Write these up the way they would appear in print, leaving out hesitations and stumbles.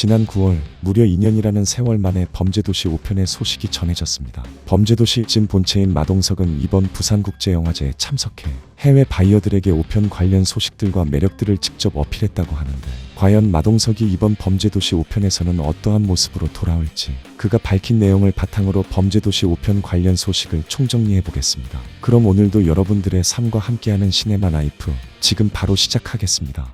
지난 9월 무려 2년이라는 세월 만에 범죄도시 5편의 소식이 전해졌습니다. 범죄도시 진 본체인 마동석은 이번 부산국제영화제에 참석해 해외 바이어들에게 5편 관련 소식들과 매력들을 직접 어필했다고 하는데, 과연 마동석이 이번 범죄도시 5편에서는 어떠한 모습으로 돌아올지, 그가 밝힌 내용을 바탕으로 범죄도시 5편 관련 소식을 총정리해보겠습니다. 그럼 오늘도 여러분들의 삶과 함께하는 시네마 라이프 지금 바로 시작하겠습니다.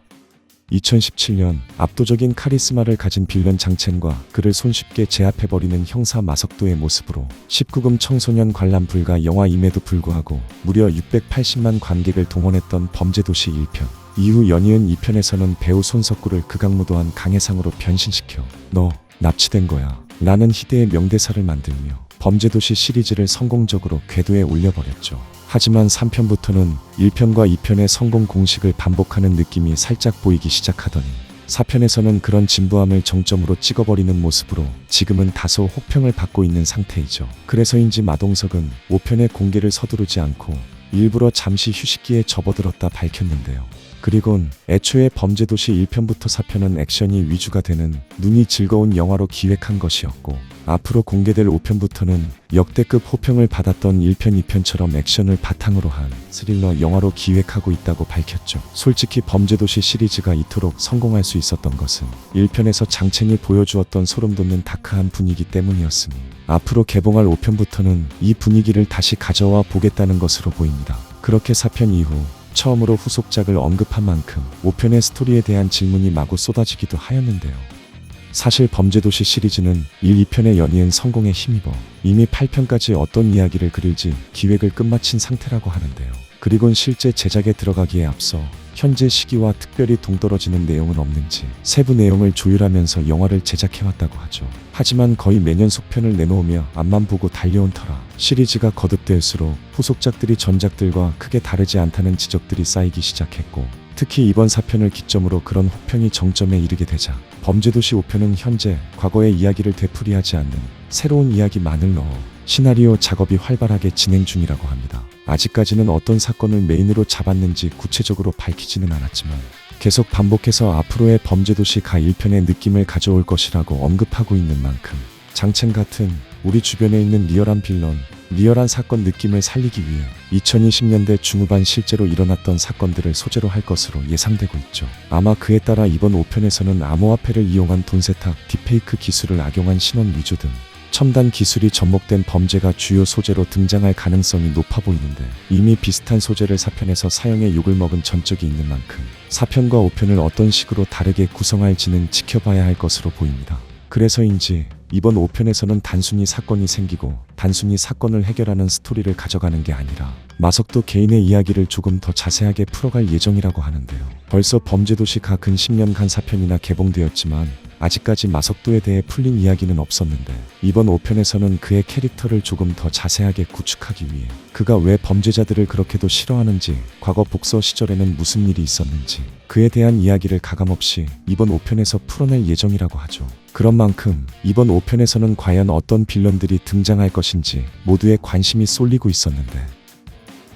2017년 압도적인 카리스마를 가진 빌런 장첸과 그를 손쉽게 제압해버리는 형사 마석도의 모습으로 19금 청소년 관람 불가 영화임에도 불구하고 무려 680만 관객을 동원했던 범죄도시 1편. 이후 연이은 2편에서는 배우 손석구를 극악무도한 강해상으로 변신시켜 "너 납치된 거야" 라는 희대의 명대사를 만들며 범죄도시 시리즈를 성공적으로 궤도에 올려버렸죠. 하지만 3편부터는 1편과 2편의 성공 공식을 반복하는 느낌이 살짝 보이기 시작하더니 4편에서는 그런 진부함을 정점으로 찍어버리는 모습으로 지금은 다소 혹평을 받고 있는 상태이죠. 그래서인지 마동석은 5편의 공개를 서두르지 않고 일부러 잠시 휴식기에 접어들었다 밝혔는데요. 그리곤 애초에 범죄도시 1편부터 4편은 액션이 위주가 되는 눈이 즐거운 영화로 기획한 것이었고, 앞으로 공개될 5편부터는 역대급 호평을 받았던 1편, 2편처럼 액션을 바탕으로 한 스릴러 영화로 기획하고 있다고 밝혔죠. 솔직히 범죄도시 시리즈가 이토록 성공할 수 있었던 것은 1편에서 장첸이 보여주었던 소름돋는 다크한 분위기 때문이었으니, 앞으로 개봉할 5편부터는 이 분위기를 다시 가져와 보겠다는 것으로 보입니다. 그렇게 4편 이후 처음으로 후속작을 언급한 만큼 5편의 스토리에 대한 질문이 마구 쏟아지기도 하였는데요. 사실 범죄도시 시리즈는 1, 2편의 연이은 성공에 힘입어 이미 8편까지 어떤 이야기를 그릴지 기획을 끝마친 상태라고 하는데요. 그리곤 실제 제작에 들어가기에 앞서 현재 시기와 특별히 동떨어지는 내용은 없는지 세부 내용을 조율하면서 영화를 제작해왔다고 하죠. 하지만 거의 매년 속편을 내놓으며 앞만 보고 달려온 터라 시리즈가 거듭될수록 후속작들이 전작들과 크게 다르지 않다는 지적들이 쌓이기 시작했고, 특히 이번 4편을 기점으로 그런 혹평이 정점에 이르게 되자 범죄도시 5편은 현재 과거의 이야기를 되풀이하지 않는 새로운 이야기만을 넣어 시나리오 작업이 활발하게 진행 중이라고 합니다. 아직까지는 어떤 사건을 메인으로 잡았는지 구체적으로 밝히지는 않았지만 계속 반복해서 앞으로의 범죄도시 가 1편의 느낌을 가져올 것이라고 언급하고 있는 만큼 장첸 같은 우리 주변에 있는 리얼한 빌런, 리얼한 사건 느낌을 살리기 위해 2020년대 중후반 실제로 일어났던 사건들을 소재로 할 것으로 예상되고 있죠. 아마 그에 따라 이번 5편에서는 암호화폐를 이용한 돈 세탁, 딥페이크 기술을 악용한 신원 위조 등 첨단 기술이 접목된 범죄가 주요 소재로 등장할 가능성이 높아 보이는데, 이미 비슷한 소재를 4편에서 사형의 욕을 먹은 전적이 있는 만큼 4편과 5편을 어떤 식으로 다르게 구성할지는 지켜봐야 할 것으로 보입니다. 그래서인지 이번 5편에서는 단순히 사건이 생기고 단순히 사건을 해결하는 스토리를 가져가는 게 아니라 마석도 개인의 이야기를 조금 더 자세하게 풀어갈 예정이라고 하는데요. 벌써 범죄도시 가 근 10년간 4편이나 개봉되었지만 아직까지 마석도에 대해 풀린 이야기는 없었는데, 이번 5편에서는 그의 캐릭터를 조금 더 자세하게 구축하기 위해 그가 왜 범죄자들을 그렇게도 싫어하는지, 과거 복서 시절에는 무슨 일이 있었는지 그에 대한 이야기를 가감없이 이번 5편에서 풀어낼 예정이라고 하죠. 그런 만큼 이번 5편에서는 과연 어떤 빌런들이 등장할 것인지 모두의 관심이 쏠리고 있었는데,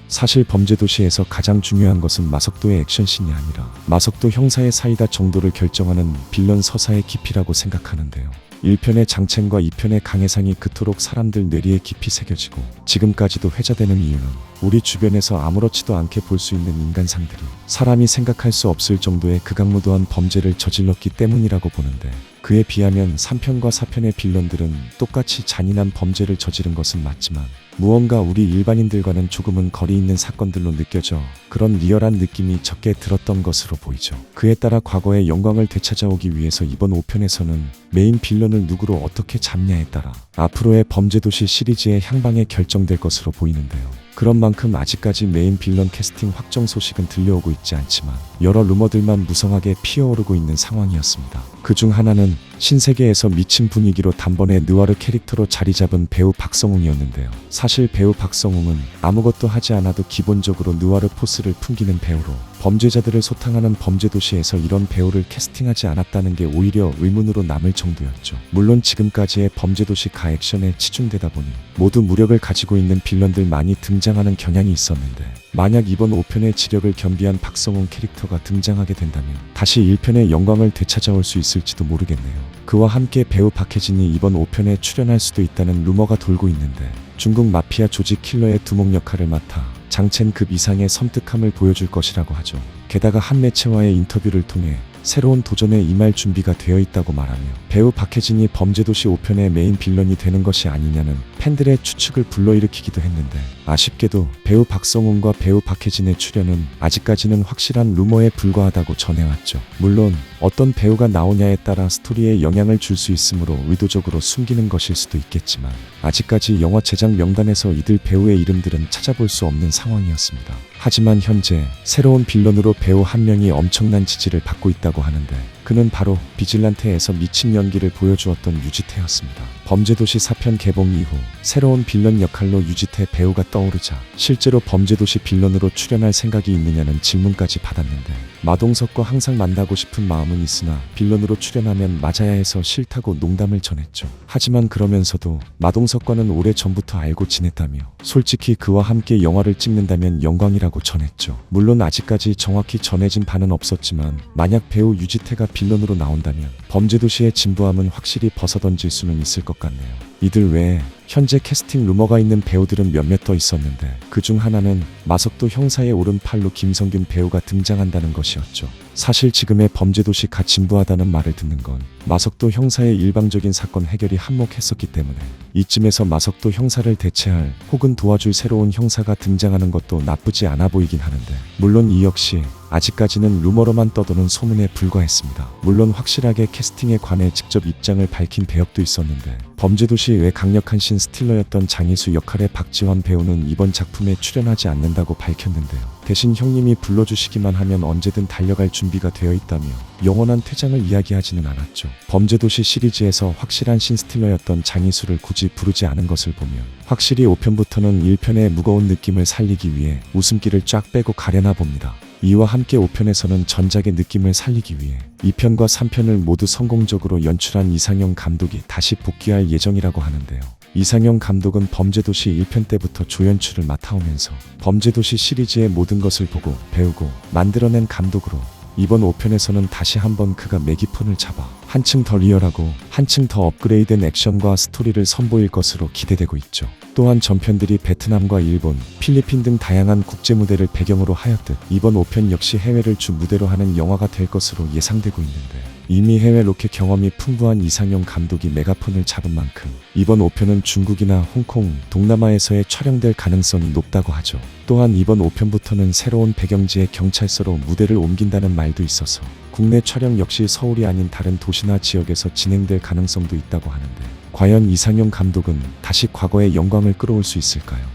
사실 범죄도시에서 가장 중요한 것은 마석도의 액션씬이 아니라 마석도 형사의 사이다 정도를 결정하는 빌런 서사의 깊이라고 생각하는데요. 1편의 장첸과 2편의 강해상이 그토록 사람들 뇌리에 깊이 새겨지고 지금까지도 회자되는 이유는 우리 주변에서 아무렇지도 않게 볼 수 있는 인간상들이 사람이 생각할 수 없을 정도의 극악무도한 범죄를 저질렀기 때문이라고 보는데, 그에 비하면 3편과 4편의 빌런들은 똑같이 잔인한 범죄를 저지른 것은 맞지만 무언가 우리 일반인들과는 조금은 거리 있는 사건들로 느껴져 그런 리얼한 느낌이 적게 들었던 것으로 보이죠. 그에 따라 과거의 영광을 되찾아오기 위해서 이번 5편에서는 메인 빌런을 누구로 어떻게 잡냐에 따라 앞으로의 범죄도시 시리즈의 향방이 결정될 것으로 보이는데요. 그런 만큼 아직까지 메인 빌런 캐스팅 확정 소식은 들려오고 있지 않지만 여러 루머들만 무성하게 피어오르고 있는 상황이었습니다. 그중 하나는 신세계에서 미친 분위기로 단번에 느와르 캐릭터로 자리 잡은 배우 박성웅이었는데요. 사실 배우 박성웅은 아무것도 하지 않아도 기본적으로 느와르 포스를 풍기는 배우로 범죄자들을 소탕하는 범죄도시에서 이런 배우를 캐스팅하지 않았다는 게 오히려 의문으로 남을 정도였죠. 물론 지금까지의 범죄도시 가 액션에 치중되다 보니 모두 무력을 가지고 있는 빌런들만이 등장하는 경향이 있었는데, 만약 이번 5편의 지력을 겸비한 박성웅 캐릭터가 등장하게 된다면 다시 1편의 영광을 되찾아올 수 있을지도 모르겠네요. 그와 함께 배우 박해진이 이번 5편에 출연할 수도 있다는 루머가 돌고 있는데 중국 마피아 조직 킬러의 두목 역할을 맡아 장첸급 이상의 섬뜩함을 보여줄 것이라고 하죠. 게다가 한 매체와의 인터뷰를 통해 새로운 도전에 임할 준비가 되어 있다고 말하며 배우 박해진이 범죄도시 5편의 메인 빌런이 되는 것이 아니냐는 팬들의 추측을 불러일으키기도 했는데 아쉽게도 배우 박성훈과 배우 박해진의 출연은 아직까지는 확실한 루머에 불과하다고 전해왔죠. 물론 어떤 배우가 나오냐에 따라 스토리에 영향을 줄 수 있으므로 의도적으로 숨기는 것일 수도 있겠지만 아직까지 영화 제작 명단에서 이들 배우의 이름들은 찾아볼 수 없는 상황이었습니다. 하지만 현재 새로운 빌런으로 배우 한 명이 엄청난 지지를 받고 있다고 하는데 그는 바로 비질란테에서 미친 연기를 보여주었던 유지태였습니다. 범죄도시 4편 개봉 이후 새로운 빌런 역할로 유지태 배우가 떠오르자 실제로 범죄도시 빌런으로 출연할 생각이 있느냐는 질문까지 받았는데 마동석과 항상 만나고 싶은 마음은 있으나 빌런으로 출연하면 맞아야 해서 싫다고 농담을 전했죠. 하지만 그러면서도 마동석과는 오래전부터 알고 지냈다며 솔직히 그와 함께 영화를 찍는다면 영광이라고 전했죠. 물론 아직까지 정확히 전해진 바는 없었지만 만약 배우 유지태가 빌런으로 나온다면 범죄도시의 진부함은 확실히 벗어던질 수는 있을 것 같네요. 이들 외에 현재 캐스팅 루머가 있는 배우들은 몇몇 더 있었는데 그중 하나는 마석도 형사의 오른팔로 김성균 배우가 등장한다는 것이었죠. 사실 지금의 범죄도시가 진부하다는 말을 듣는 건 마석도 형사의 일방적인 사건 해결이 한몫했었기 때문에 이쯤에서 마석도 형사를 대체할 혹은 도와줄 새로운 형사가 등장하는 것도 나쁘지 않아 보이긴 하는데 물론 이 역시 아직까지는 루머로만 떠도는 소문에 불과했습니다. 물론 확실하게 캐스팅에 관해 직접 입장을 밝힌 배역도 있었는데 범죄도시 외 강력한 신 스틸러였던 장희수 역할의 박지원 배우는 이번 작품에 출연하지 않는다고 밝혔는데요. 대신 형님이 불러주시기만 하면 언제든 달려갈 준비가 되어 있다며 영원한 퇴장을 이야기하지는 않았죠. 범죄도시 시리즈에서 확실한 신 스틸러였던 장희수를 굳이 부르지 않은 것을 보면 확실히 5편부터는 1편의 무거운 느낌을 살리기 위해 웃음기를 쫙 빼고 가려나 봅니다. 이와 함께 5편에서는 전작의 느낌을 살리기 위해 2편과 3편을 모두 성공적으로 연출한 이상영 감독이 다시 복귀할 예정이라고 하는데요. 이상영 감독은 범죄도시 1편 때부터 조연출을 맡아오면서 범죄도시 시리즈의 모든 것을 보고 배우고 만들어낸 감독으로 이번 5편에서는 다시 한번 그가 매기폰을 잡아 한층 더 리얼하고 한층 더 업그레이드된 액션과 스토리를 선보일 것으로 기대되고 있죠. 또한 전편들이 베트남과 일본, 필리핀 등 다양한 국제무대를 배경으로 하였듯 이번 5편 역시 해외를 주 무대로 하는 영화가 될 것으로 예상되고 있는데 이미 해외 로켓 경험이 풍부한 이상영 감독이 메가폰을 잡은 만큼 이번 5편은 중국이나 홍콩, 동남아에서의 촬영될 가능성이 높다고 하죠. 또한 이번 5편부터는 새로운 배경지의 경찰서로 무대를 옮긴다는 말도 있어서 국내 촬영 역시 서울이 아닌 다른 도시나 지역에서 진행될 가능성도 있다고 하는데 과연 이상영 감독은 다시 과거의 영광을 끌어올 수 있을까요?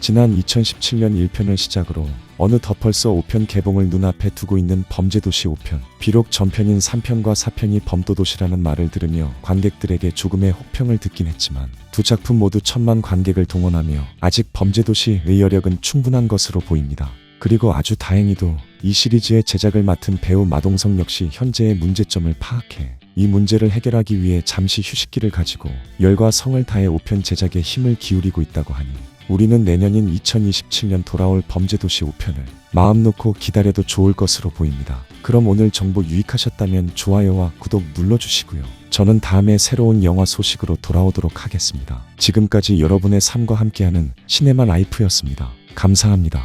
지난 2017년 1편을 시작으로 어느덧 벌써 5편 개봉을 눈앞에 두고 있는 범죄도시 5편. 비록 전편인 3편과 4편이 범도도시라는 말을 들으며 관객들에게 조금의 혹평을 듣긴 했지만 두 작품 모두 1,000만 관객을 동원하며 아직 범죄도시의 여력은 충분한 것으로 보입니다. 그리고 아주 다행히도 이 시리즈의 제작을 맡은 배우 마동석 역시 현재의 문제점을 파악해 이 문제를 해결하기 위해 잠시 휴식기를 가지고 열과 성을 다해 5편 제작에 힘을 기울이고 있다고 하니 우리는 내년인 2027년 돌아올 범죄도시 5편을 마음 놓고 기다려도 좋을 것으로 보입니다. 그럼 오늘 정보 유익하셨다면 좋아요와 구독 눌러주시고요. 저는 다음에 새로운 영화 소식으로 돌아오도록 하겠습니다. 지금까지 여러분의 삶과 함께하는 시네마 라이프였습니다. 감사합니다.